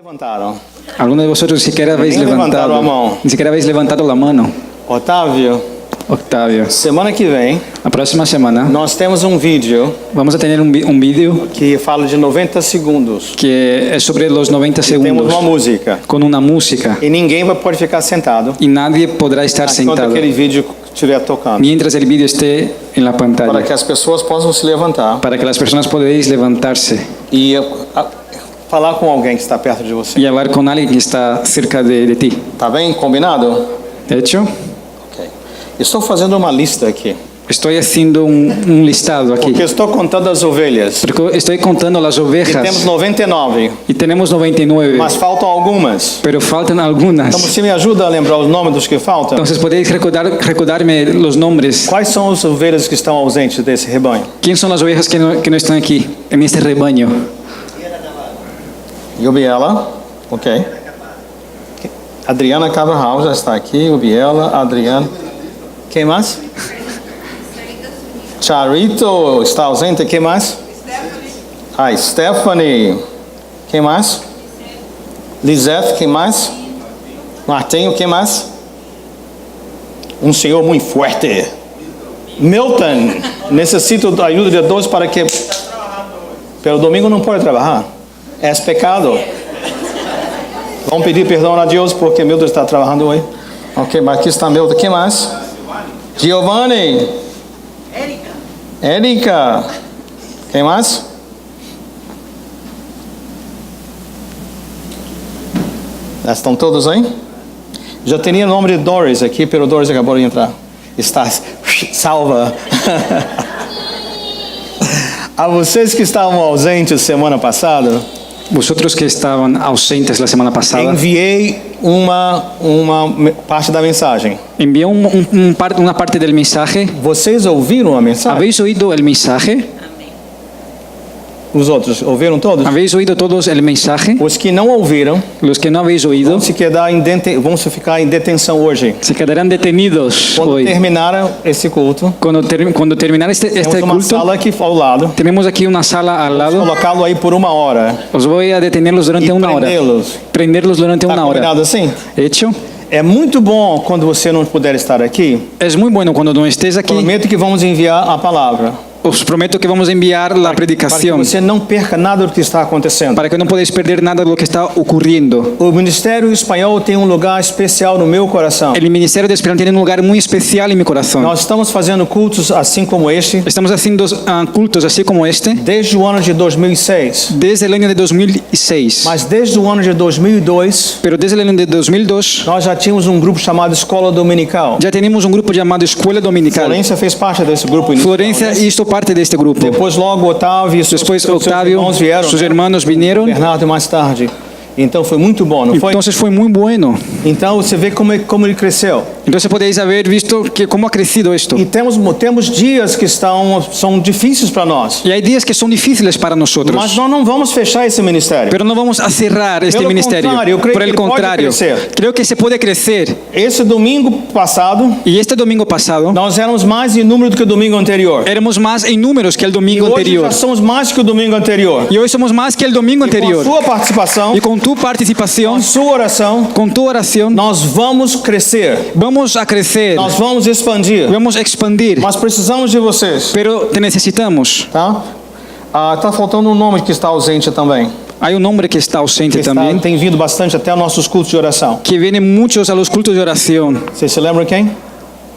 Levantaram. Algunos de vosotros ni siquiera habéis levantaron la mano. ni siquiera habéis levantado la mano. Otávio, Octavio, semana que vem la próxima semana nós temos um vídeo vamos a tener un vídeo que fala de 90 segundos. que es sobre los 90 Temos segundos uma música. con una música E ninguém pode ficar sentado y nadie podrá estar enquanto sentado aquele vídeo estiver tocando. mientras el vídeo esté en la Para pantalla, que as pessoas possam se levantar para que las personas podáis levantarse e falar com alguém que está perto de você. y hablar con alguien que está cerca de ti. Tá bem? Combinado? De hecho, Ok. Estou fazendo uma lista aqui. estoy haciendo un listado aquí, Porque estou contando as ovelhas. porque estoy contando las E temos ovejas 99, y tenemos 99, mas faltam algumas. pero faltan Então algunas. você me ajuda a lembrar os nomes dos que faltam? Entonces, ¿podéis recordarme los nombres? Quais são as ovelhas que estão ausentes desse rebanho? ¿Quién son las ovejas que no están aquí, en este rebaño? Ubiela, ok. Adriana Carvajal já está aqui. Ubiela, Adriana. Quem mais? Charito está ausente. Quem mais? Stephanie. Quem mais? Lisette. Quem mais? Martinho. Quem mais? Um senhor muito forte. Milton. Necessito da ajuda de Deus para que... Pelo domingo não pode trabalhar. É pecado. Vamos pedir perdão a Deus porque Milton está trabalhando hoje. Ok, mas aqui está Milton. Quem mais? Giovanni. Érica. Quem mais? Já estão todos aí? Já teria o nome de Doris aqui, pero Doris acabou de entrar. Está salva. A vocês que estavam ausentes semana passada, Vosotros que estaban ausentes la semana pasada, enviei uma parte da mensagem. envié una parte del mensaje. Vocês ouviram a mensagem? ¿Habéis oído el mensaje? Os outros ouviram todos? ¿Habéis oído todos el mensaje? Os que não ouviram Los que no habéis oído vão se ficar em detenção hoje. se quedarán detenidos Quando hoy. terminar esse culto, Cuando terminar este temos uma culto, sala aqui ao lado. tenemos aquí una sala al lado. Colocá-lo aí por 1 hora. Os voy a detenerlos durante E una hora. Prenderlos durante Tá una hora. combinado assim? Hecho. É muito bom quando você não puder estar aqui. Es muy bueno cuando no estés aquí. Prometo que vamos enviar a palavra. Os prometo que vamos a enviar la Para que predicación você não perca nada do que está acontecendo. para que no podáis perder nada de lo que está ocurriendo. O Ministério Espanhol tem um lugar especial no meu coração. El Ministerio de Esperanza tiene un lugar muy especial en mi corazón. Nós estamos fazendo cultos assim como este Estamos haciendo cultos así como este desde o ano de 2006. desde el año de 2006. Mas desde o ano de 2002, Pero desde el año de 2002 nós já tínhamos um grupo chamado Escola Dominical. ya tenemos un grupo llamado Escuela Dominical. Florença fez parte desse grupo inicial. Florencia hizo parte de este grupo. Depois logo Otávio e seus Octavio, irmãos vieram. sus hermanos vinieron. Bernardo mais tarde. Então foi muito bom, não foi? Entonces fue muy bueno. Então você vê como ele cresceu. Entonces podéis haber visto que cómo ha crecido esto. E temos dias que são difíceis para nós. Y hay días que son difíciles para Mas nosotros. nós não vamos fechar esse ministério. Pero no vamos a cerrar este Pelo ministerio. contrario, yo creo Por que el puede contrario, crecer. creo que se puede crecer. Esse domingo passado, Y este domingo pasado nós éramos mais em número do que o domingo anterior. éramos más en números que el domingo Hoje anterior. já somos mais que o domingo anterior. Y hoy somos más que el domingo Com a anterior. sua participação, Y con tu participación, com a sua oração, con tu oración, nós vamos crescer. vamos a crecer, Nós vamos expandir. vamos a expandir. Mas precisamos de vocês, Pero te necesitamos. tá? Tá faltando um nome que está ausente também. Hay un hombre que está ausente también, Tem vindo bastante até nossos cultos de oração. que viene muchos a los cultos de oración. Vocês se lembram quem?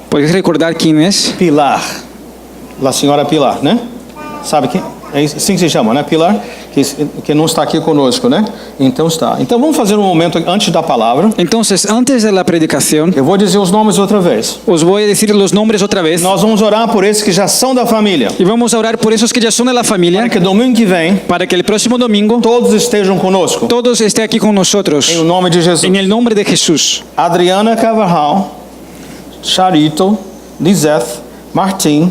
¿Puedes recordar quién es? Pilar. A senhora Pilar, né? Sabe quem? É assim que se chama, né? Pilar, que não está aqui conosco, né? Então está. Então vamos fazer um momento antes da palavra. Entonces, antes de la predicación, Eu vou dizer os nomes outra vez. os voy a decir los nombres otra vez. Nós vamos orar por esses que já são da família. Y vamos a orar por esos que ya son de la Para familia, que domingo que vem para que el próximo domingo todos estejam conosco. todos estén aquí con nosotros. Em nome de Jesus. En el nombre de Jesús. Adriana Carvajal, Charito, Lisette, Martim,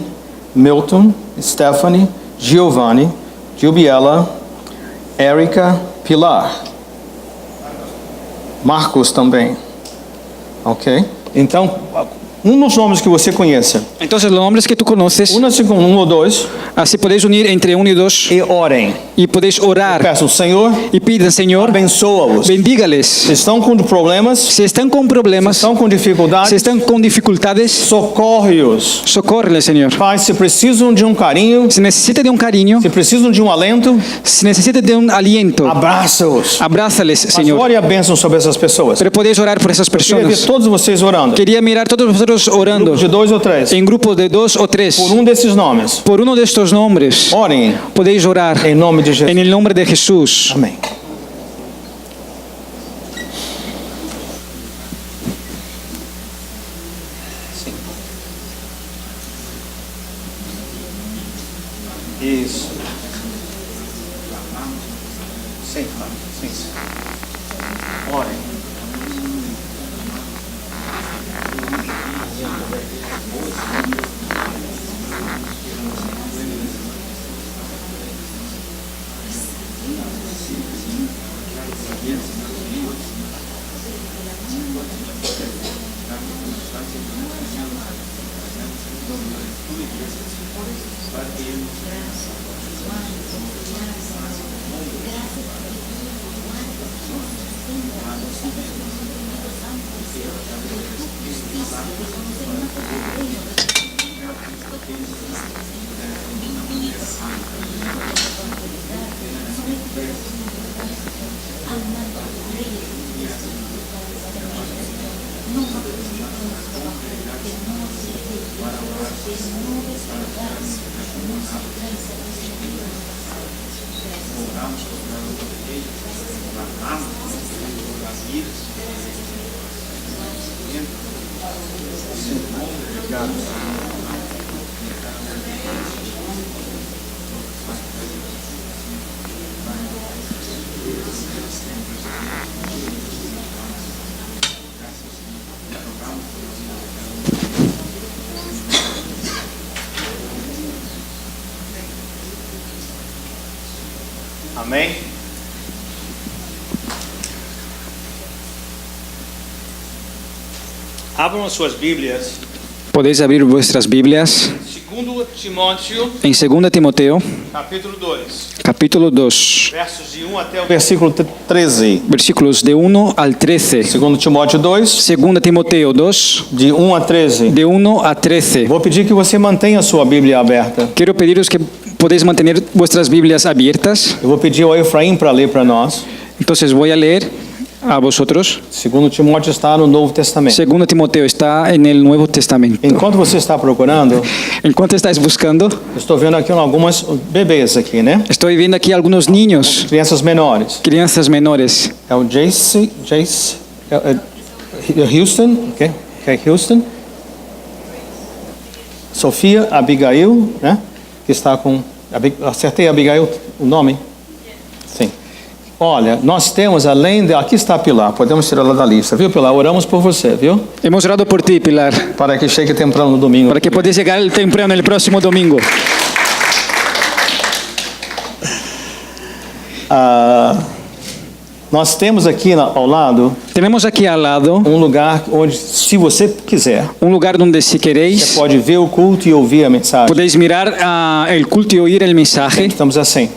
Milton, Stephanie, Giovanni, Jubiela, Érica, Pilar. Marcos também. Ok? Então, um dos nomes que você conheça. Entonces los nombres que tú conoces, Una-se com um ou dois así podéis unir entre uno y dos e orem. y podéis orar Peçam, Senhor, y piden, Señor, abençoa-os. bendígales. Se estão com problemas, se Si están con problemas, estão com dificuldades, si están con dificultades, socorre-os. socórrele, Señor. Pai, se precisam de um carinho, Si necesita de un cariño, se precisam de um alento, si necesita de un aliento, abraça-os. abrázales, Mas Señor. ore a bênção sobre essas pessoas. Pero podéis orar por esas Queria ver personas. todos vocês orando. Quería mirar todos vosotros orando De 2 ou 3. en grupos de 2 o 3. Por um desses nomes. Por uno de estos nombres Orem podéis orar em nome de Jesus. en el nombre de Jesús. Amém. Isso. Sim, sim. Orem. Amém? Abram as suas Bíblias. Podéis abrir vuestras Biblias 2 Timóteo, en 2 Timoteo, capítulo 2, capítulo 2, versos de 1 até o versículo 13. versículos de 1 al 13. 2 Timóteo 2, 2 Timoteo 2, de 1 a 13. de 1 a 13. Vou pedir que você mantenha a sua Bíblia aberta. Quiero pediros que podéis mantener vuestras Biblias abiertas. Eu vou pedir ao Efraim para ler para nós. Entonces voy a leer a vosotros. 2 Timóteo está no Novo Testamento. 2 Timoteo está en el Nuevo Testamento. Enquanto você está procurando, Enquanto estáis buscando, eu estou vendo aqui algumas bebês aqui, né? estoy viendo aquí algunos niños, Crianças menores. crianças menores. É o Jace, Houston, ok? Houston. Sofia Abigail, né? Que está com... Acertei, Abigail, o nome? Sim. Olha, nós temos, além de... Aqui está a Pilar, podemos tirá-la da lista, viu, Pilar? Oramos por você, viu? Hemos orado por ti, Pilar, Para que chegue temprano no domingo. para que puedas llegar temprano el próximo domingo. Nós temos aqui ao lado Tenemos aquí al lado um lugar onde, se você quiser, un lugar donde si você queréis pode ver o culto e ouvir a mensagem. podéis mirar el culto y oír el mensaje. Estamos assim,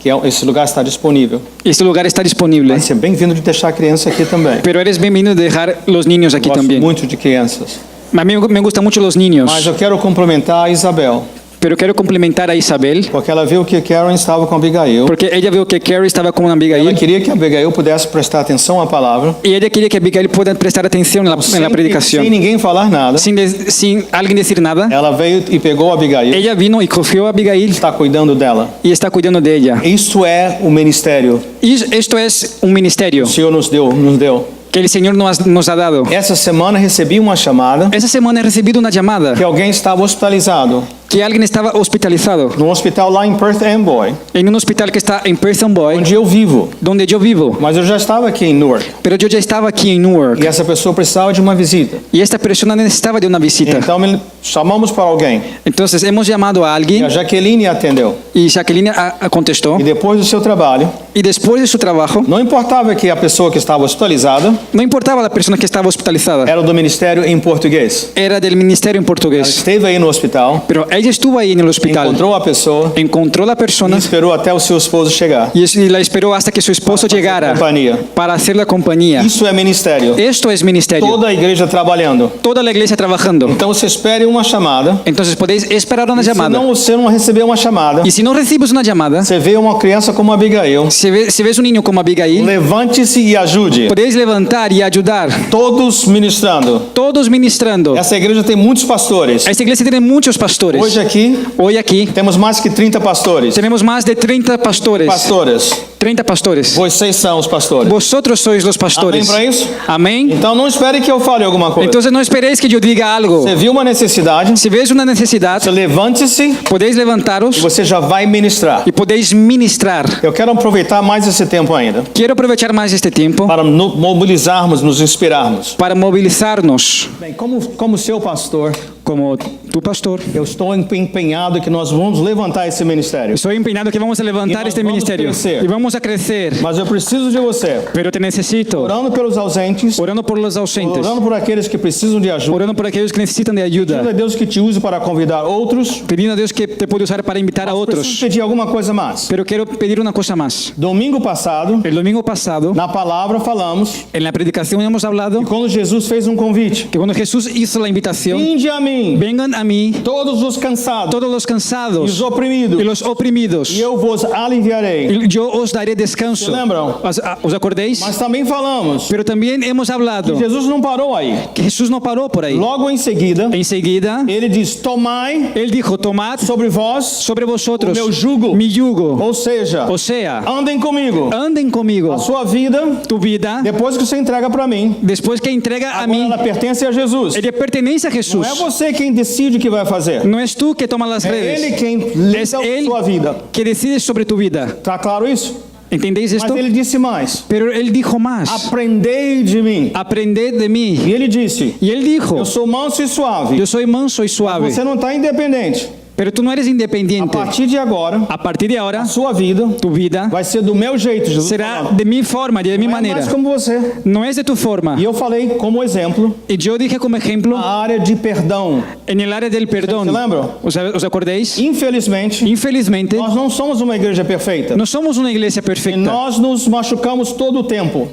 que esse lugar está disponível. Este lugar está disponible, Vai ser bem-vindo de deixar a criança aqui também. pero eres bienvenido de dejar los niños aquí Gosto también. muito de crianças. A mí me gustan mucho los niños, Mas eu quero complementar a Isabel, pero quiero complementar a Isabel, porque ela viu que Karen estava com Abigail. porque ella vio que Carrie estaba con Ela Abigail queria que Abigail pudesse prestar atenção à palavra, y ella quería que Abigail pueda prestar atención en la sem predicación. ninguém falar nada. Sin alguien decir nada, Ela veio e pegou Abigail, ella vino y cogió a Abigail está cuidando dela. y está cuidando de ella. Isso é o ministério Y esto es un ministerio que o Senhor nos deu. que el Señor nos ha dado. Essa semana recebi uma chamada Esa semana he recibido una llamada que alguém estava hospitalizado. que alguien estaba hospitalizado num hospital lá em Perth Amboy, en un hospital que está en Perth Amboy, onde eu vivo. donde yo vivo. Mas eu já estava aqui em Newark. Pero yo ya estaba aquí en Newark E essa pessoa precisava de uma visita. y esta persona necesitaba de una visita. Então chamamos para alguém. Entonces hemos llamado a E a alguien Jaqueline atendeu. y Jacqueline contestó. E depois do seu trabalho, Y después de su trabajo, não importava que a pessoa que estava hospitalizada no importaba la persona que estaba hospitalizada, era do ministério em português. era del ministerio en Ela portugués. esteve aí no hospital, Pero ella estuvo ahí en el hospital, encontrou a pessoa encontró la e persona esperou até o seu esposo chegar. y la esperó hasta que su esposo llegara Companhia. para hacer la compañía. Isso é ministério. Esto es ministerio. Toda a igreja trabalhando. Toda la iglesia trabajando. Então você espere uma chamada. Entonces podéis esperar una Se llamada. você não receber uma chamada, Y si no recibes una llamada, você vê uma criança como Abigail, si ves un niño como Abigail, levante-se e ajude. podéis levantar y ayudar. Todos ministrando. Todos ministrando. Essa igreja tem muitos pastores. Esta iglesia tiene muchos pastores. Hoje aqui Hoy aquí temos mais que 30 pastores. tenemos más de 30 pastores. Pastoras, 30 pastores. vocês são os pastores. Vosotros sois los pastores. Amém para isso? Amén. Então não espere que eu fale alguma coisa. Entonces no esperéis que yo diga algo. Você viu uma necessidade, Si ves una necesidad, você levante-se podéis e levantaros você já vai ministrar. y podéis ministrar. Eu quero aproveitar mais esse tempo ainda Quiero aprovechar más este tiempo para mobilizarmos, nos inspirarmos. para movilizarnos. Bem, como seu pastor, Como tu pastor, eu estou empenhado que nós vamos levantar esse ministério. estoy empeñado que vamos a levantar Y este vamos ministerio crecer. y vamos a crecer. Mas eu preciso de você, Pero te necesito, orando pelos ausentes, orando por los ausentes, orando por aqueles que precisam de ajuda, orando por aquellos que necesitan de pedindo ayuda, a Deus que te use para convidar outros. pidiendo a Dios que te puede usar para invitar a Preciso otros. pedir alguma coisa mais. Pero quiero pedir una cosa más. Domingo passado, El domingo pasado, na palavra falamos en la predicación hemos hablado que quando Jesus fez um convite, que cuando Jesús hizo la invitación, vinde a mim, vengan a mí todos os cansados todos los e os cansados oprimidos, y los oprimidos, e eu vos aliviarei. y yo os daré descanso. Se lembram? ¿Os acordéis? Mas também falamos Pero también hemos hablado Jesus não parou aí. que Jesús no paró por ahí. Logo em seguida, Enseguida, ele diz: tomai Él dijo, tomad sobre vós, sobre vosotros o meu jugo. mi yugo. Ou seja, O sea, andem comigo. anden conmigo. A sua vida, Tu vida, depois que você entrega para mim, después que entrega a agora mí, ela pertence a Jesus. ella pertenece a Jesús. Não é você quem decide o que vai fazer. No es tú que tomas las É Ele redes, quem es lida a Él sua vida. que decide sobre tu vida. Tá claro isso? ¿Entendéis Mas esto? ele disse mais: Pero Él dijo más. aprendei de mim. Aprended de mí. E ele disse: Y Él dijo, eu sou manso e suave. yo soy manso y suave. Você não está independente. Pero tú no eres A independiente. partir de agora, A partir de ahora, a sua vida tu vida vai ser do meu jeito, Jesus. será falando. de mi forma, de mi Não é manera. mais como você. No es de tu forma. E eu falei como exemplo Y yo dije como ejemplo a área de perdão. en el área del perdón. ¿Se lembram? ¿Os acordéis? Infelizmente, Infelizmente, nós não somos uma igreja perfeita. no somos una iglesia E perfecta. nós nos machucamos todo o tempo.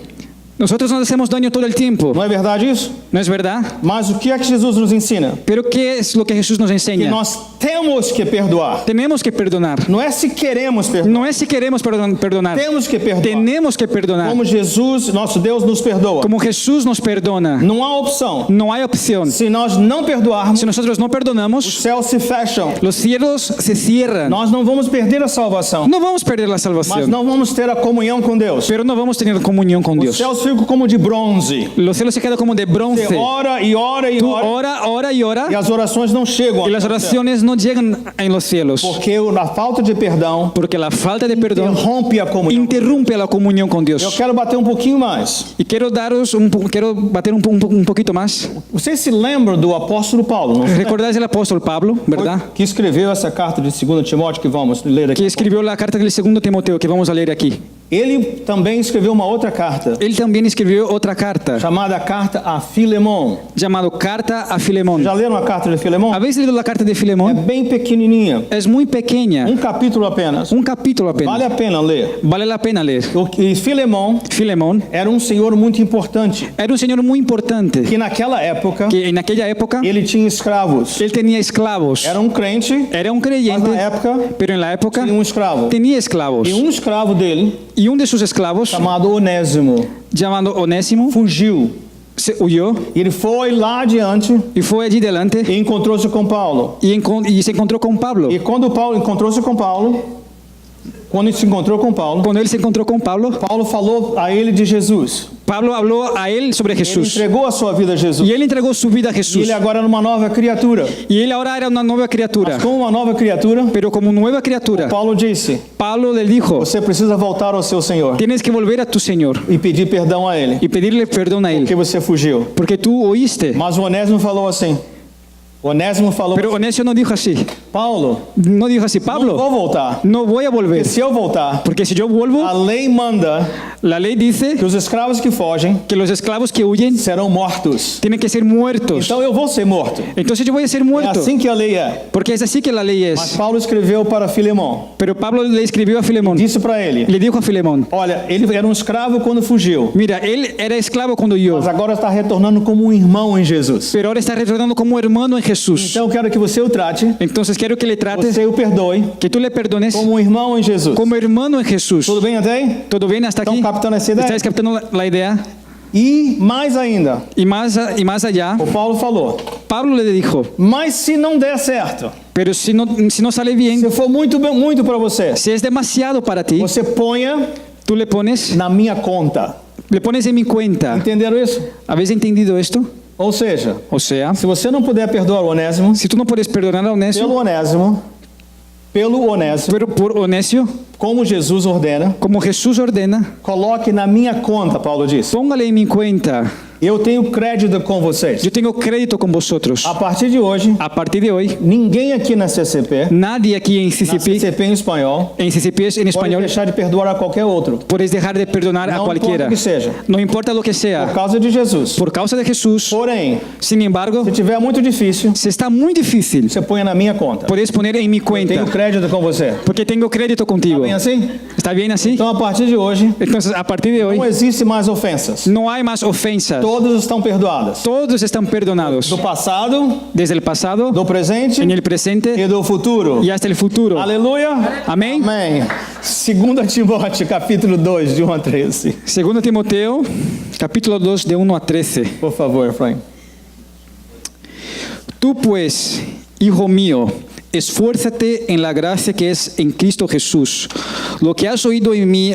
Nosotros nos hacemos daño todo el tiempo. Não é verdade isso? ¿No es verdad? Mas o que é que Jesus nos ensina? Pero ¿qué es lo que Jesús nos Que enseña? nós temos que perdoar. Tenemos que perdonar. Não é se queremos perdoar. No es si queremos perdonar. Temos que perdoar. Tenemos que perdonar. Como Jesus, nosso Deus, nos perdoa. Como Jesús nos perdona. Não há opção. No hay opción. Se nós não perdoarmos, Si nosotros no os perdonamos, céus se fecham. los cielos se cierran. Nós não vamos perder a salvação, No vamos a perder la mas salvación, não vamos ter a comunhão com Deus. pero no vamos a tener comunión con Os Dios. céus ficam como de bronze. Los cielos se quedan como de Você bronce. ora e ora e Tú ora, ora, ora y ora, e as orações não chegam. y las até o céu. oraciones no llegan en los cielos, Porque a falta de perdão porque la falta de perdón interrompe a comunhão. interrumpe la comunión con Eu Dios. quero bater um pouquinho mais. Y quiero bater un poquito más. Vocês se lembram do apóstolo Paulo, não se lembra? ¿Recordáis el apóstol Pablo, verdad? Que escreveu essa carta de 2 Timóteo que vamos ler aqui. Que escribió la carta del segundo Timoteo que vamos a leer aquí. Ele também escreveu uma outra carta, Él también escribió otra carta, chamada Carta a Filemão. llamado Carta a Filemón. Já leram a carta de Filemão? ¿Habéis leído la carta de É Filemón? bem pequenininha, Es muy pequeña, um capítulo apenas. un capítulo Vale apenas. a pena ler. Vale la pena leer. E Filemão Filemón era um senhor muito importante, era un señor muy importante, que naquela época que en aquella época ele tinha escravos. él tenía esclavos. Era um crente, Era un mas creyente, na época pero en la época tinha um escravo. tenía esclavos. E um escravo dele, Y un de sus esclavos, chamado Onésimo, llamado Onésimo, fugiu. se huyó Ele foi lá adiante y fue allí delante e encontrou-se com Paulo. y se encontró con Pablo. E quando Paulo encontrou-se com Paulo, quando ele se encontrou com Paulo, Cuando él se encontró con Pablo, Paulo falou a ele de Jesus. Pablo habló a él sobre Ele Jesús. entregou a sua vida a Jesus. Y él entregó su vida a E Jesús. ele agora é uma nova criatura. Y él ahora era una nueva criatura. Como uma nova criatura, Pero como nueva criatura, Paulo disse: Pablo le dijo, você precisa voltar ao seu Senhor tienes que volver a tu Señor e pedir perdão a Ele, y pedirle perdón a porque él. você fugiu. Porque tú oíste. Mas o Onésimo falou assim. Onésimo falou Pero Onésio no dijo así. Paulo, No dijo así, não Pablo, vou voltar. no voy a volver. Porque se eu voltar, Porque si yo vuelvo, a lei manda la ley dice que os escravos que fogem que los esclavos que huyen serão mortos. tienen que ser muertos. Então eu vou ser morto. Entonces yo voy a ser É muerto. assim que a lei é. Porque es así que la ley Mas es. Paulo escreveu para Filemão. Pero Pablo le escribió a Filemón. Disse para ele: Le dijo a Filemón, olha, ele era um escravo quando fugiu, mira, él era esclavo cuando huyó, mas agora está retornando como um irmão em Jesus. pero ahora está retornando como hermano en Jesús. Então eu quero que você o trate, Entonces quiero que le trates, você o perdoe que tú le perdones como um irmão em Jesus. como hermano en Jesús. Tudo bem até aí? ¿Todo bien hasta aquí? Estão captando essa ideia? ¿Estáis captando la idea? E mais ainda, Y más allá, o Paulo falou: Pablo le dijo, mas se não der certo, pero si no sale bien, se for muito para você, si es demasiado para ti, você ponha tú le pones na minha conta. en mi cuenta. Entenderam isso? ¿Habéis entendido esto? Ou seja, O sea, se você não puder perdoar o Onésimo, si tú no puedes perdonar a Onésio, pelo Onésimo, pero por Onésio, como Jesus ordena, como Jesús ordena, coloque na minha conta, Paulo disse. póngale en mi cuenta. Eu tenho crédito com vocês. Yo tengo crédito con vosotros. A partir de hoje, A partir de hoy, ninguém aqui na CCP, nadie aquí en na CCP, CCP em espanhol, en CCP en pode español, deixar de perdoar a qualquer outro, puedes dejar de perdonar a No cualquiera. importa que sea. No importa lo que por sea. causa de Jesus. Por causa de Jesús. Porém, Sin embargo, se tiver muito difícil, si está muy difícil, você põe na minha conta. puedes poner en mi cuenta. Tenho crédito com você. Porque tengo crédito contigo. Bem assim? ¿Está bien así? Então, a partir de hoje, Entonces, a partir de não hoy, existe mais ofensas. no hay más ofensas. Todas estão perdoadas. Todos están perdonados. Do passado, Desde el pasado, do presente en el presente e do futuro. y hasta el futuro. Aleluia. Amém? Amém. 2 Timóteo, capítulo 2, de 1 a 13. 2 Timoteo, capítulo 2, de 1 a 13. Por favor, Efraim. Tú pues, hijo mío, esfuérzate en la gracia que es en Cristo Jesús. Lo que has oído de mí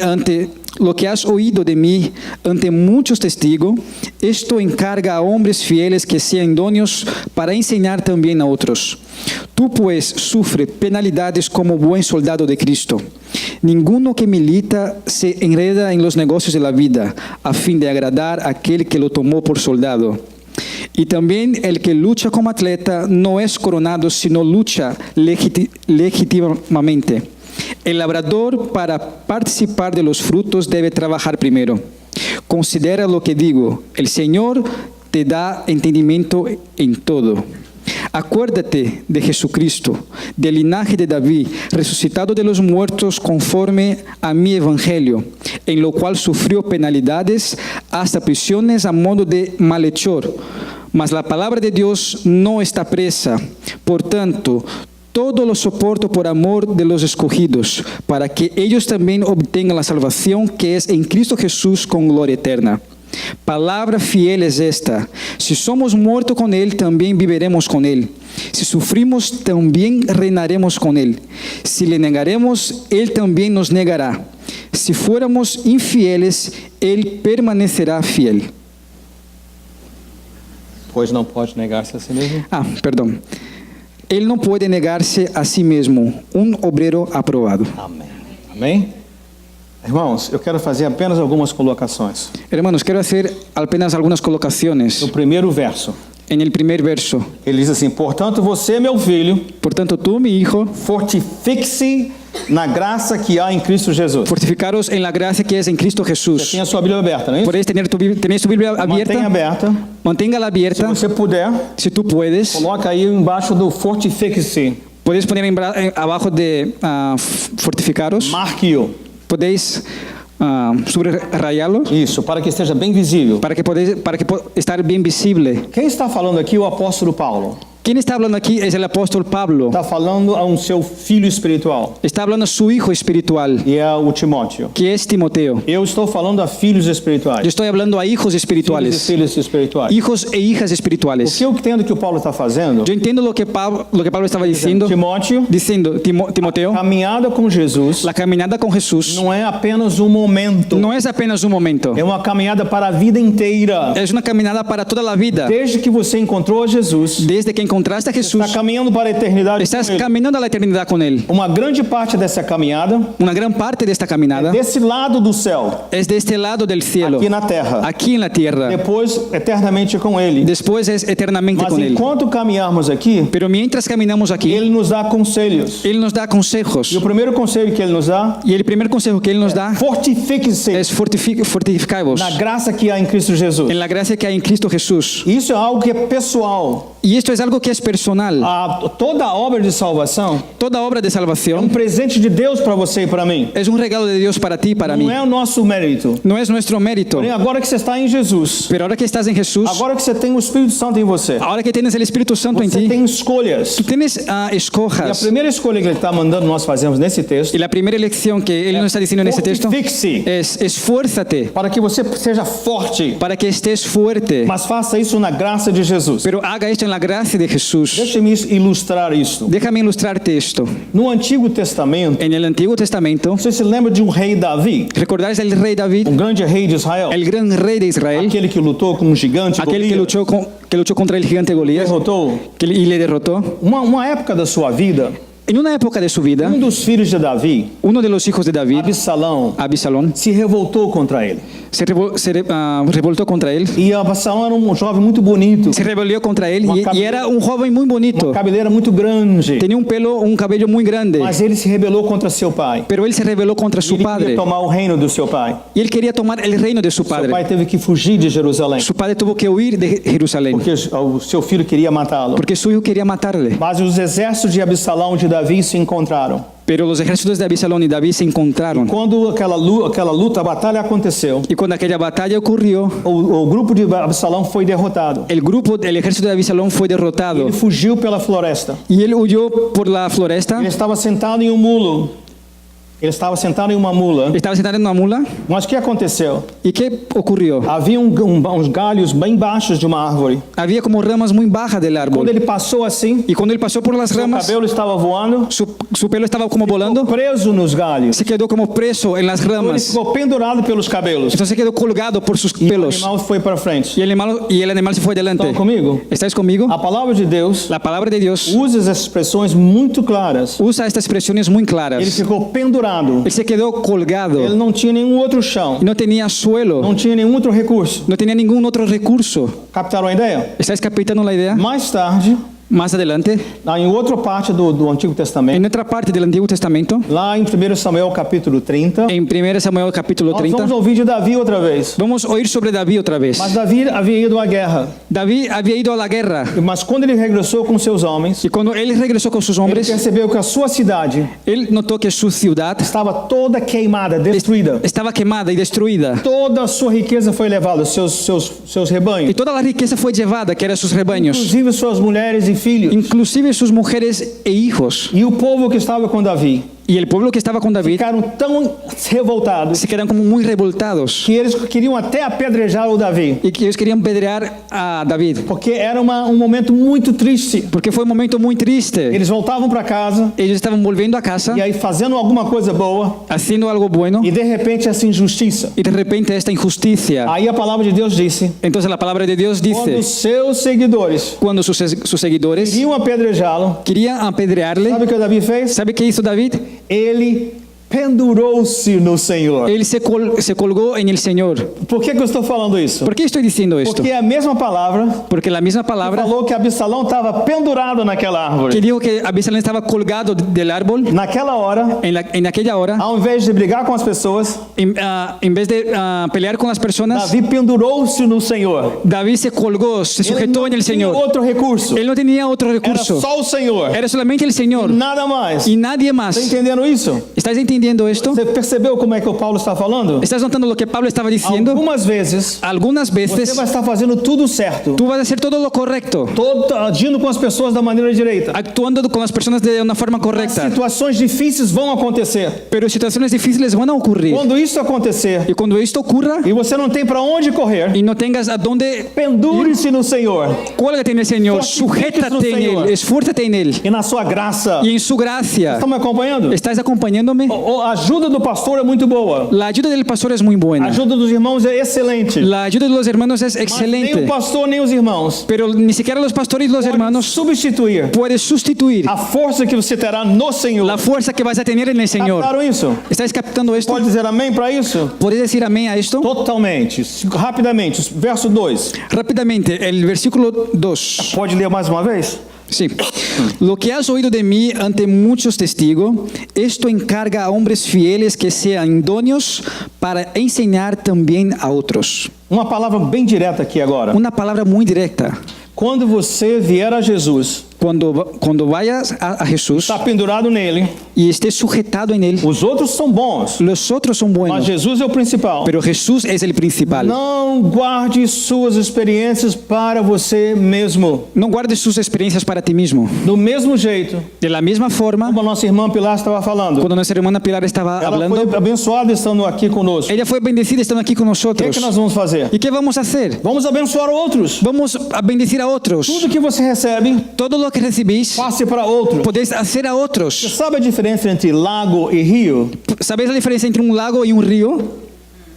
ante muchos testigos, esto encarga a hombres fieles que sean idóneos para enseñar también a otros. Tú pues sufre penalidades como buen soldado de Cristo. Ninguno que milita se enreda en los negocios de la vida a fin de agradar a aquel que lo tomó por soldado. Y también el que lucha como atleta no es coronado, sino lucha legítimamente. El labrador, para participar de los frutos, debe trabajar primero. Considera lo que digo. El Señor te da entendimiento en todo. Acuérdate de Jesucristo, del linaje de David, resucitado de los muertos conforme a mi evangelio, en lo cual sufrió penalidades hasta prisiones a modo de malhechor. Mas la palabra de Dios no está presa. Por tanto, todo lo soporto por amor de los escogidos, para que ellos también obtengan la salvación que es en Cristo Jesús con gloria eterna. Palabra fiel es esta: si somos muertos con Él, también viviremos con Él. Si sufrimos, también reinaremos con Él. Si le negaremos, Él también nos negará. Si fuéramos infieles, Él permanecerá fiel. Pois não pode negar-se a si mesmo. Perdón. Él no puede negarse a sí mismo, un obrero aprobado. Amém. Amém? Irmãos, eu quero fazer apenas algumas colocações. Hermanos, quiero hacer apenas algunas colocaciones. No primeiro verso, En el primer verso, ele diz assim: portanto, você, meu filho, por tanto tú, mi hijo, fortifique-se na graça que há em Cristo Jesus. fortificaros en la gracia que es en Cristo Jesús. Tem a sua Bíblia aberta, não é isso? Podéis tenéis tu Biblia Mantenha abierta, aberta. manténgala Se abierta, você puder, si tú puedes. coloca aí embaixo do fortifique-se. Podéis poner abajo de fortificaros, Marque-o. podéis subrayarlo Isso, para que esteja bem visível. para que estar bien visible. Quem está falando aqui? O apóstolo Paulo. ¿Quién está hablando aquí? Es el apóstol Pablo. Está falando a seu filho espiritual, Está hablando a su hijo espiritual, e é o Timóteo. que es Timoteo. Eu estou falando a filhos Yo espirituais. estoy hablando a hijos Filhos e espirituales, filhas espirituais. hijos e hijas O espirituales. que eu entendo que o Paulo está fazendo, Yo entiendo lo que Pablo estaba diciendo, Timóteo, Timoteo, caminhada com Jesus la caminada con Jesús não é apenas um momento, no es apenas un momento, é uma caminhada para a vida inteira. es una caminada para toda la vida. Desde que você encontrou a Jesus, Desde que encontraste a está Jesús, caminhando para a eternidade estás com Ele. caminando a la eternidad con Él. Uma grande parte dessa caminhada Una gran parte de esta caminada desse lado do céu, es de este lado del cielo, aqui na terra. aquí en la tierra. Depois, eternamente com Ele. Después es eternamente Mas con Él. enquanto caminharmos aqui, Pero mientras caminamos aquí, Ele nos dá conselhos. Él nos da consejos. E o primeiro conselho que Ele nos dá, Y el primer consejo que Él nos da fortifique-se es fortificaos na graça que há em Cristo Jesus. en la gracia que hay en Cristo Jesús. Isso é algo que é pessoal. Y esto es algo que es personal. Toda a obra de salvação Toda obra de é um salvación presente de Deus para você e para mim. es un regalo de Dios para ti y para mí. Não é o nosso mérito. No es nuestro mérito. Porém, agora que você está em Jesus, Pero ahora que estás en Jesús, agora que você tem o Espírito Santo em você, ahora que tienes el Espíritu Santo en você ti, tem escolhas. tú tienes E a escojas. primeira escolha que Ele está mandando nós fazermos nesse texto Y la primera lección que Él nos está diciendo en este texto fortifique-se es esfuérzate para que você seja forte, para que estés fuerte. mas faça isso na graça de Jesus. Pero haga esto en la gracia de Jesús. Deixe-me ilustrar isso. Déjame ilustrarte esto. No Antigo Testamento, En el Antiguo Testamento, você se lembra de um rei Davi, ¿recordáis el rey David? grande rei de Israel? El gran rey de Israel, Aquele que lutou com um gigante, aquel que Golias, luchó contra el gigante Goliat derrotou. y le derrotó. Uma época da sua vida, En una época de su vida, dos filhos de Davi, uno de los hijos de David, Absalão, Abisalón, se revoltou contra ele. se revoltó contra él. E Absalão era um jovem muito bonito, Se rebelió contra él Uma y era un joven muy bonito. cabeleira muito grande, Tenía un cabello muy grande, mas ele se rebelou contra seu pai. pero él se rebeló contra su Ele queria padre tomar o reino do seu pai. y él quería tomar el reino de su Seu pai padre. teve que fugir de Jerusalém, Su padre tuvo que huir de Jerusalén porque o seu filho queria matá-lo. porque su hijo quería matarle. Mas os exércitos de Absalão e de Davi se encontraram. Pero los ejércitos de Abisalón y David se encontraron. Quando aquela luta, a batalha aconteceu, Y cuando aquella batalla ocurrió, o grupo de Absalão foi derrotado. el ejército de Abisalón fue derrotado Ele fugiu pela floresta. y él huyó por la floresta. Ele estava sentado em um mulo. Ele estava sentado em uma mula. Estaba sentado en una mula. Mas o que aconteceu? ¿Y qué ocurrió? Havia uns galhos bem baixos de uma árvore. Había como ramas muy bajas del Quando árbol. ele passou assim, Y cuando él pasó por las o ramas, cabelo estava voando, su pelo estaba como volando. preso nos galhos. Se quedó como preso en las Ele ramas. ficou pendurado pelos cabelos. Entonces se quedó colgado por sus E o pelos. animal foi para frente. Y el animal se fue delante. Estão comigo? ¿Estáis conmigo? A palavra de Deus La palabra de Dios usa essas expressões muito claras. usa estas expresiones muy Ele claras. ficou pendurado. Él se quedó colgado. Ele não tinha nenhum outro chão. Y no tenía suelo. Não tinha nenhum outro recurso. No tenía ningún otro recurso. Captaram a ideia? ¿Estáis captando la idea? Mais tarde, Más adelante, lá em outra parte do Antigo Testamento, en otra parte del Antiguo Testamento, lá em 1 Samuel capítulo 30, en 1 Samuel capítulo nós 30, vamos ouvir de Davi outra vez. vamos a oír sobre David otra vez. Mas Davi havia ido à guerra. David había ido a la guerra Mas quando ele regressou com seus homens, y cuando él regresó con sus ele hombres, percebeu que a sua cidade él notó que su ciudad estava toda queimada, destruída. estaba quemada y destruida. Toda a sua riqueza foi levada, seus Y rebanhos, toda la riqueza fue llevada, que eran sus rebaños, inclusive suas mulheres e filhos. inclusive sus mujeres e hijos. E o povo que estava com Davi Y el pueblo que estaba con David ficaram tão revoltados se quedaron como muy revoltados que eles queriam até apedrejar o Davi, y que ellos querían pedrear a David, porque era momento muito triste. porque fue un momento muy triste. Eles voltavam para casa Ellos estaban volviendo a casa, e aí fazendo alguma coisa boa haciendo algo bueno, e de repente essa injustiça. y de repente esta injusticia. Aí a palavra de Deus disse: Entonces la palabra de Dios quando dice, os seus seguidores cuando sus seguidores queriam apedrejá-lo, querían apedrearle, sabe o que Davi fez? ¿sabe qué hizo David? Ele pendurou-se no Senhor. Él se colgó en el Señor. Por que eu estou falando isso? ¿Por qué estoy diciendo esto? Porque é a mesma palavra Porque la misma palabra falou que Absalão estava pendurado naquela que árvore. dijo que Abisalón estaba colgado del árbol, Naquela hora, en aquella hora, ao invés de brigar com as pessoas, en vez de pelear con las personas, Davi pendurou-se no Senhor. David se colgó, se Ele sujetó não en el tinha Señor. outro recurso. Él no tenía otro Era recurso. só o Senhor. Era solamente el Señor Nada mais. y nadie Está más. entendendo isso? ¿Estáis entendiendo entendiendo esto? Você percebeu como é que o Paulo está falando? ¿Estás notando lo que Pablo estaba diciendo? Algumas vezes, Algunas você veces vai estar fazendo tudo certo. tú vas a hacer todo lo correcto, Agindo com as pessoas da maneira direita. actuando con las personas de una forma correcta, Situações difíceis vão acontecer. pero situaciones difíciles van a ocurrir. Quando isso acontecer Y cuando esto ocurra e você não tem para onde correr, y no tengas a dónde, pendure-se no Senhor cuélgate en el Señor, sujétate en Él, esfuérzate en Él e na sua graça. y en su gracia. Estão me acompanhando? ¿Estás acompañándome? A ajuda do pastor é muito boa. La ayuda del pastor es muy A buena. ajuda dos irmãos é excelente. La ayuda de los hermanos es Mas nem excelente. o pastor nem os irmãos Pero ni siquiera los pastores y los hermanos substituir pueden sustituir a força que você terá no Senhor. la fuerza que vas a tener en el Señor. Captaram isso? ¿Estáis captando esto? Pode dizer amém para isso? ¿Puedes decir amén a esto? Totalmente. Rapidamente. Verso 2. Rápidamente, el versículo 2. Pode ler mais uma vez? Sí. Lo que has oído de mí ante muchos testigos, esto encarga a hombres fieles que sean idóneos para enseñar también a otros. Uma palavra bem direta aqui agora. Una palabra muy directa. Quando você vier a Jesus, Cuando vayas a Jesús está pendurado nele, y estés sujetado en Él, os outros são bons, los otros son mas buenos, Jesus é o principal. pero Jesús es el principal. Não guarde suas experiências para você mesmo. No guardes sus experiencias para ti mismo. Do mesmo jeito, De la misma forma, como a nossa irmã Pilar estava falando, cuando nuestra hermana Pilar estaba ela hablando, foi abençoada estando aqui conosco. ella fue bendecida estando aquí con O que é nosotros. que nós vamos fazer? ¿Y qué vamos a hacer? Vamos abençoar outros. Vamos a bendecir a otros. Tudo que você recebe, Todo lo que recibís, passe para outro. podéis hacer a Você otros. sabe a diferença entre lago e rio? ¿Sabéis la diferencia entre un lago y un río?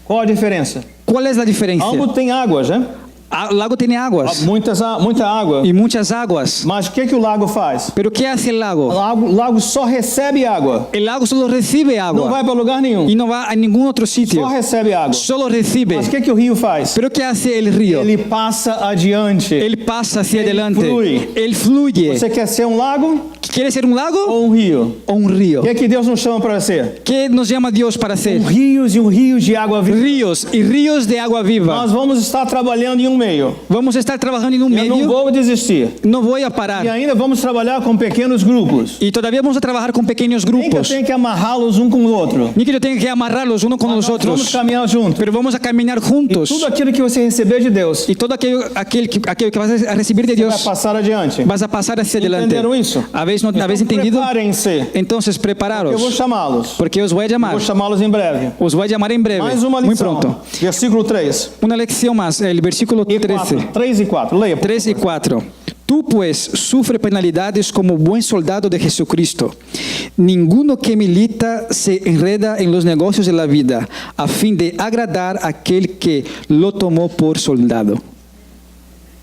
Qual a diferença? ¿Cuál es la diferencia? Ambos têm águas, né? El lago tiene aguas Muita água. y muchas aguas. Mas o que o lago faz? ¿Pero qué hace el lago? O lago só recebe água. El lago solo recibe Não agua vai para lugar nenhum. y no va a ningún otro Só sitio. recebe água. Solo recibe. Mas o que o rio faz? ¿Pero qué hace el río? Ele passa adiante. Él pasa hacia Él adelante. fluye. Él fluye. Você quer ser um lago ¿Quiere ser un lago ou um rio? o un río? O que é que Deus nos chama para ser? ¿Qué nos llama Dios para ser? Rios e rio de água viva. Ríos y ríos de agua viva. Nós vamos estar trabalhando em um meio. Vamos a estar trabajando en un Eu não medio. vou desistir. No voy a E parar. ainda vamos trabalhar com pequenos grupos. Y todavía vamos a trabajar con pequeños Nem que eu grupos. tenha que amarrá-los um com o outro. Ni que yo tenga que amarrarlos uno con los Nós vamos otros. caminhar juntos. Pero vamos a caminar juntos. Tudo aquilo que você receber de Deus Y todo aquello que vas a recibir de vai Dios, passar adiante. vas a pasar hacia adelante. Entenderam isso? ¿Habéis Então, entendido? preparem-se. Entonces Eu vou prepararos, chamá-los. porque os voy a llamar. Vou chamá-los em breve. Os voy a llamar en breve, Mais uma muy lição. pronto. Versículo 3 Una lección más, el versículo e 13. 4. 3 e 4. Leia. 3 y 4. Tú pues sufre penalidades como buen soldado de Jesucristo. Ninguno que milita se enreda en los negocios de la vida a fin de agradar a aquel que lo tomó por soldado.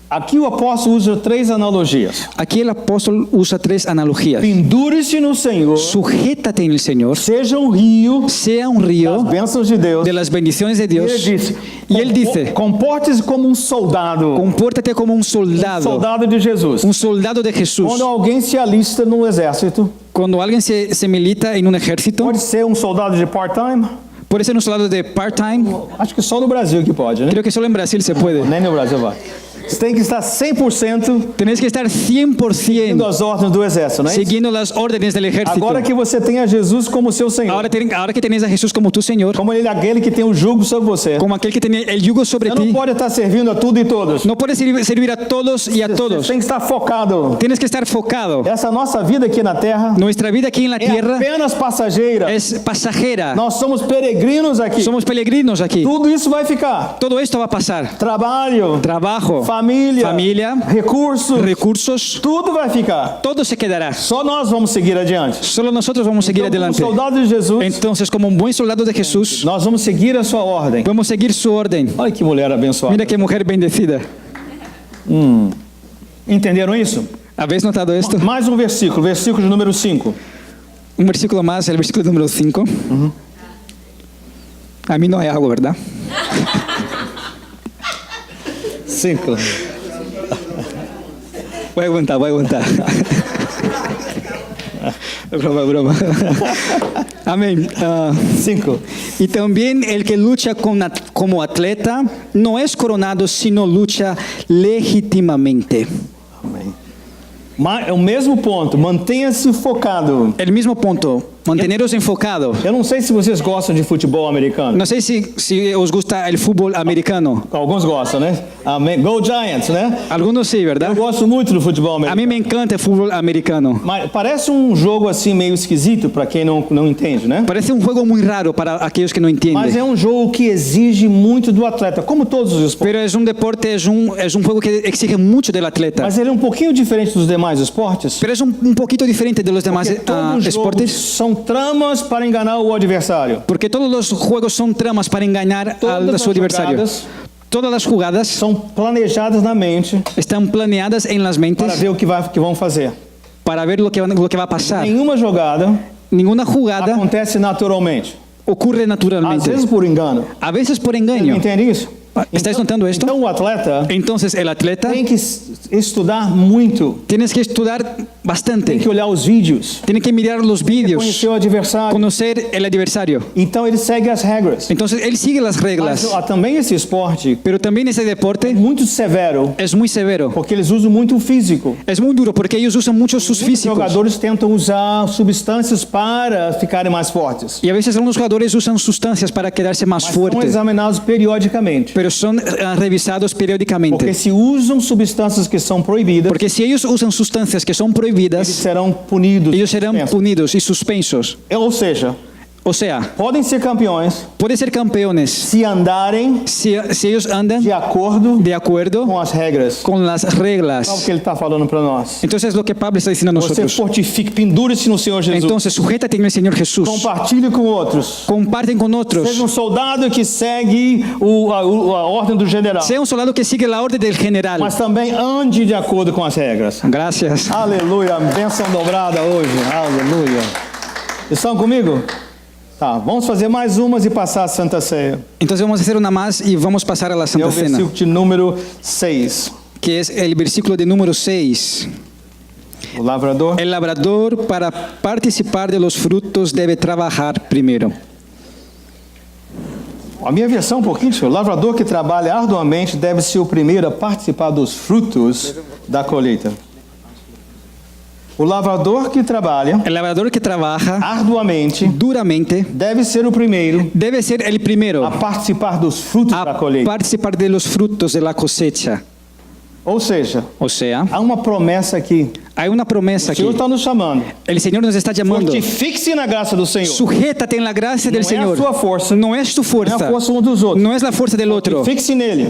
Aqui o apóstolo usa 3 analogias. Aquí el apóstol usa 3 analogías. Pendure-se no Senhor, Sujétate en el Señor, seja um rio sea un río das bênçãos de Deus. de las bendiciones de E Dios. ele disse, Y él dice, comporte-se como um soldado. compórtate como un soldado, Soldado de Jesus. un soldado de Jesús. Quando alguém se alista no exército, Cuando alguien se milita en un ejército, pode ser um soldado de part-time. puede ser un soldado de part-time. Acho que só no Brasil que pode, né? Creo que solo en Brasil se puede. Nem no Brasil vai. Você tem que estar 100% Tenés que estar 100% seguindo as ordens do exército, não é isso? siguiendo las órdenes del ejército. Agora que você tem a Jesus como seu Senhor, Ahora que tenés a Jesús como tu Señor, como ele é aquele que tem o jugo sobre você, como aquel que tiene el yugo sobre você não ti, pode estar servindo a tudo e todos. no puedes servir a todos y a Você todos. tem que estar focado. Tienes que estar focado. Essa nossa vida aqui na terra Nuestra vida aquí en la é tierra apenas passageira. es pasajera. Nós somos peregrinos aqui. Somos peregrinos aquí. Tudo isso vai ficar. Todo esto va a pasar. Trabalho, Trabajo, família, recursos, recursos, tudo vai ficar. todo se quedará. Só nós vamos seguir adiante. Solo nosotros vamos a seguir Então, como adelante. soldado de Jesus, Entonces, como un buen soldado de Jesús, nós vamos seguir a sua ordem. vamos a seguir su orden. Olha que mulher abençoada. Mira qué mujer bendecida. Entenderam isso? ¿Habéis notado esto? Mais um versículo, versículo de número 5. Un versículo más, el versículo número 5. A mí no hay agua, ¿verdad? 5. Voy a aguantar, voy a aguantar. Broma, broma. Amén. 5. Y también el que lucha como atleta no es coronado, sino lucha legítimamente. Amém. É o mesmo ponto, mantenha-se focado. El mismo punto. Manteneros enfocados. Eu não sei se vocês gostam de futebol americano. No sé si os gusta el fútbol americano. Alguns gostam, né? Amém. Go Giants, né? Algunos sí, Eu ¿verdad? gosto muito do futebol A americano. mí me encanta el fútbol americano. Mas parece um jogo assim meio esquisito para quem não entende, né? Parece un juego muy raro para aquellos que no Mas entienden. é um jogo que exige muito do atleta, como todos os esportes. Pero es un deporte, es un juego que exige mucho del atleta. Mas ele é um pouquinho diferente dos demais esportes. Pero es un poquito diferente de los demás Porque todos os jogos esportes. são tramas para enganar o adversário. Porque todos los juegos son tramas para engañar a su adversario. Todas las jugadas São planejadas na mente están planeadas en las para mentes ver o que vão fazer. para ver lo que va a pasar. Nenhuma jogada Ninguna jugada acontece naturalmente. ocurre Às naturalmente. vezes por engano. A veces por Você engaño. entende isso? ¿Estáis notando esto? Então o atleta Entonces el atleta tem que estudar muito, tienes que estudiar tem bastante. que olhar os vídeos, Tiene que mirar los vídeos, conhecer o adversário. conocer el adversario. Então ele segue as regras. Entonces él sigue las reglas. Mas também esse esporte Pero también ese é deporte muito severo, es muy severo. porque eles usam muito o físico. Es muy duro porque ellos usan mucho sus Os físicos. jogadores tentam usar substâncias para ficarem mais fortes. Y a veces algunos jugadores usan sustancias para quedarse más Mas são fuertes. examinados periodicamente. Pero son revisados Porque periódicamente. se usam substâncias que são proibidas, Porque si ellos usan sustancias que son eles prohibidas, serão punidos. ellos serán Pensa. punidos y suspensos. Ou seja, O sea, podem ser campeões pueden ser campeones se andarem si ellos andan de acordo de acuerdo com as regras. con las Sabe o reglas. que ele está falando para nós? Entonces lo que Pablo está diciendo a Você nosotros. fortifique, pendure-se no Senhor Jesus. Entonces sujétate en el Señor Jesús. Compartilhe com outros. Comparten con otros. Seja um soldado que segue a ordem do general. Sea un soldado que sigue la orden del general. Mas também ande de acordo com as regras. Gracias. Aleluia, bênção dobrada hoje. Aleluia. Estão comigo? Tá, vamos fazer mais umas e passar a Santa Ceia. Entonces vamos a hacer una más y vamos a pasar a la É Santa o Cena, versículo de número 6. que es el versículo de número 6. O lavrador. El labrador para participar de los frutos debe trabajar primero. A minha versão um pouquinho, senhor. O lavrador que trabalha arduamente deve ser o primeiro a participar dos frutos da colheita. O lavrador que trabalha El labrador que trabaja arduamente duramente deve ser o primeiro debe ser el primero a participar dos frutos da a colheita. participar de los frutos de la cosecha. Ou seja, O sea, há uma promessa aqui. hay una promesa O aquí. Senhor está nos chamando. El Señor nos está llamando. Fortifique-se na graça do Senhor. Sujétate en la gracia del Não é a Señor. sua força, No es tu não é a fuerza. força um dos outros. No es la fuerza del otro. Fixe nele.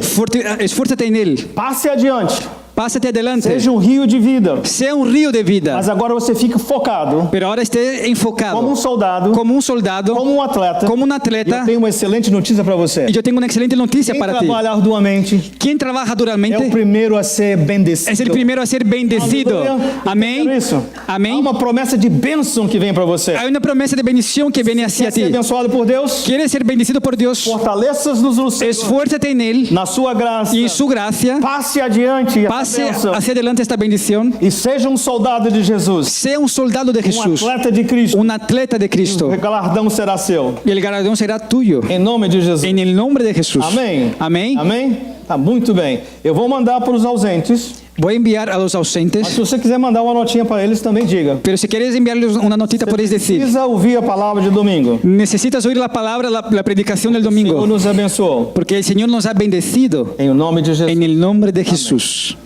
Esfuérzate en Él. Passe adiante. Pásate adelante. Seja um rio de vida. Sea un río de vida. Mas agora você fica focado Pero ahora esté enfocado como um soldado, como un soldado, como um atleta. como un E atleta. eu tenho uma excelente notícia para você. Y yo tengo una excelente noticia Quem para ti. trabalha arduamente ¿Quién trabaja é o duramente? primeiro a ser bendecido. Es el primero a ser bendecido. Aleluia. Amén. Entendeu isso? Há Amén. uma promessa de bênção que vem para você. Hay una promesa de bendición que viene hacia Quer ser ti. abençoado por Deus? ¿Quieres ser bendecido por Dios? Fortaleça-nos no Senhor, Esfuérzate en Él na sua graça. y en su gracia. Passe adiante essa Pase bênção. hacia adelante esta bendición. E seja um soldado de Jesus, Sea un soldado de um Jesús, atleta de Cristo. un atleta de Cristo. O galardão será seu. Y el galardón será tuyo. Em nome de Jesus. En el nombre de Jesús. Amém. Amén. Amém? Tá muito bem. Eu vou mandar para os ausentes. Voy a enviar a los Mas ausentes. se você quiser mandar uma notinha para eles, também diga. Pero si quieres enviarles una notita, podéis decir. Precisa ouvir a palavra de domingo. Necesitas oír la palabra, la predicación del Senhor domingo. nos abençoou. Porque el Señor nos ha bendecido Em nome de Jesus. en el nombre de Jesús.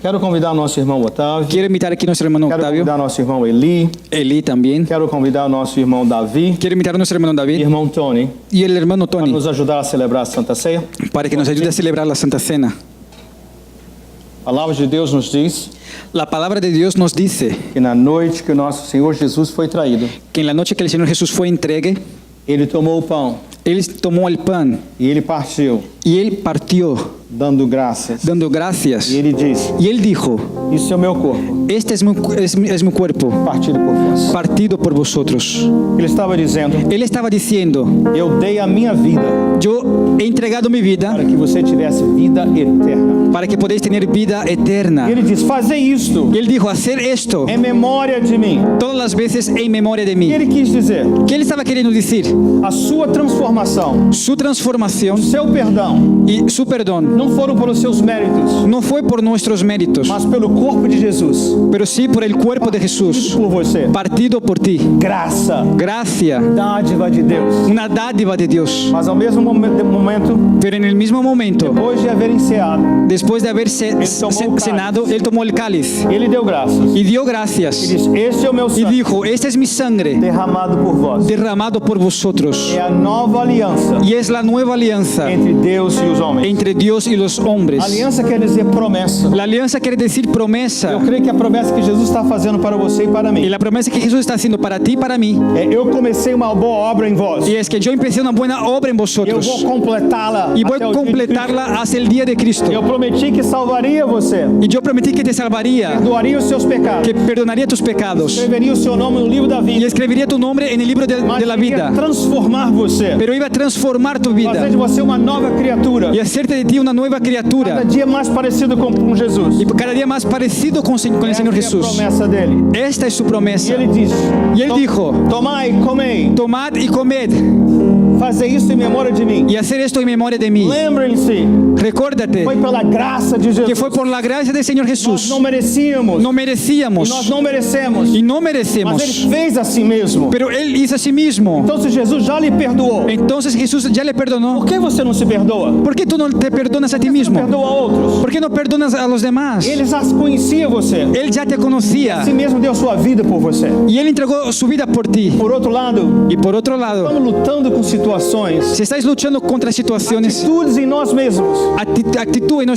Quero convidar o nosso irmão Otávio. Quiero invitar aquí a nuestro hermano Quero Octavio, convidar o nosso irmão Eli. Eli también. Quero convidar o nosso irmão Davi Quiero invitar a nuestro hermano e David irmão Tony y el hermano para Tony nos ajudar a celebrar a Santa Ceia. para que nos ayude a celebrar la Santa Cena. A palavra de Deus nos diz La palabra de Dios nos dice que na noite que o nosso Senhor Jesus foi traído, que en la noche que el Señor Jesús fue entregue, Ele tomou o pão Él tomó el pan e Ele partiu, y Él partió dando graças. dando gracias. E Ele disse, Y Él dijo, isso é o meu corpo, este es mi cuerpo partido por vós. partido por vosotros. Ele estava dizendo, Él estaba diciendo, eu dei a minha vida yo he entregado mi vida para que você tivesse vida eterna. para que podáis tener vida E eterna. Ele diz, fazer isto Y Él dijo, hacer esto em memória de mim. todas las veces en memoria de E mí. Ele quis dizer, ¿Qué Él estaba queriendo decir? a sua transformação, Su transformación seu perdão, y su perdón não foram pelos seus méritos, no fue por nuestros méritos, mas pelo corpo de Jesus, pero sí por el cuerpo de Jesús, por você. partido por ti. Graça, Gracia, dádiva de Deus. una dádiva de Dios. Mas ao mesmo momento, Pero en el mismo momento, depois de haver enseado, después de haber tomó el cenado, Él tomó el cáliz ele deu graças. y dio E gracias diz: Este é o meu y sangue dijo, esta es mi sangre derramado por vós. derramado por vosotros. É a nova aliança Y es la nueva alianza entre Deus e os homens. entre Dios y los hombres. Aliança quer dizer promessa. La alianza quiere decir promesa. Eu creio que a promessa que Jesus está fazendo para você e para Y mí la promesa que Jesús está haciendo para ti y para mí, é: eu comecei uma boa obra em vós. y es que yo empecé una buena obra en Eu vosotros vou completá-la y voy até a o dia de Cristo. completarla hasta el día de Cristo. Eu prometi que salvaria você, Y yo prometí que te salvaría, perdoaria os seus pecados, que perdonaría tus pecados escreveria o seu nome no livro da y vida, escribiría tu nombre en el libro de la iria vida. transformar você, Pero iba a transformar tu vida fazer de você uma nova criatura, y hacerte de ti una nueva cada criatura dia mais parecido com Jesus. y cada día más parecido con el Señor Essa é a Jesús. promessa dele. Esta es su E promesa. ele diz: Y Él dijo, Tomai, comei, tomad y comed fazer isso em memória de mim. y hacer esto en memoria de mí. Lembrem-se, Recuérdate foi pela graça de que Jesus. fue por la gracia del Señor Nós Jesús. não merecíamos, No e merecíamos nós não merecemos, y no mas merecemos, ele fez a si mesmo. pero Él hizo a sí mismo. Então, se Jesus já lhe perdoou, Entonces Jesús ya le perdonó. por que você não se perdoa? ¿Por qué tú no te perdonas a ti mismo? Perdoa a outros. ¿Por qué no perdonas a los demás? Ele já conhecia você. Él ya te A conocía si mesmo deu sua vida por você. y Él entregó su vida por ti. Por outro lado, Y por otro lado, estamos lutando com situações, si estáis luchando contra situaciones, atitudes em nós mesmos, actitud en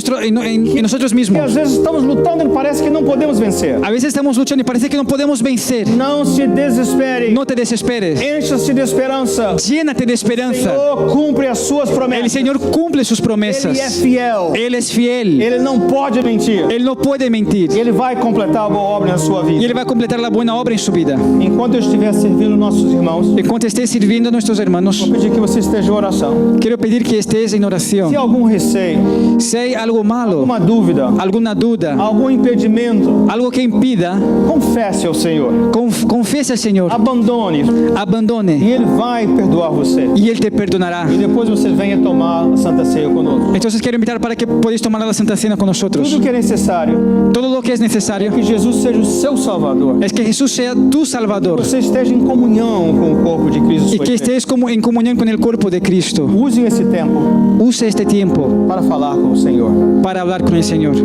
nosotros que mismos, às vezes estamos lutando e parece que não podemos vencer. a veces estamos luchando y parece que no podemos vencer. Não se desespere. No te desesperes. Encha-se de esperança. Llénate de esperanza. Senhor cumpre as suas El promessas. Señor cumple sus Ele é promesas. fiel. Él es fiel. Ele não pode mentir. Él no puede mentir. Ele vai completar a boa obra na sua Y vida. Él va a completar la buena obra en su vida. Enquanto eu estiver servindo nossos irmãos, Enquanto estés sirviendo a nuestros hermanos, vou pedir que você esteja em oração. quiero pedir que estés en oración. Se há algum receio, Si hay algo malo, alguma dúvida, alguna duda, algum impedimento, algo que impida, confesse ao Senhor. confiese al Señor, Abandone. E abandone Ele vai perdoar você. y Él te perdonará. E depois você venha tomar a Santa Ceia conosco. Entonces quiero invitar para que podáis tomar la Santa Cena con nosotros. Tudo que é necessário Todo lo que es necesario que Jesus seja o seu Salvador. es que Jesús sea tu Salvador Você esteja em comunhão com o corpo de Cristo. y que estés como en comunión con el cuerpo de Cristo. Use esse tempo Use este tiempo para falar com o Senhor. para hablar con el Señor.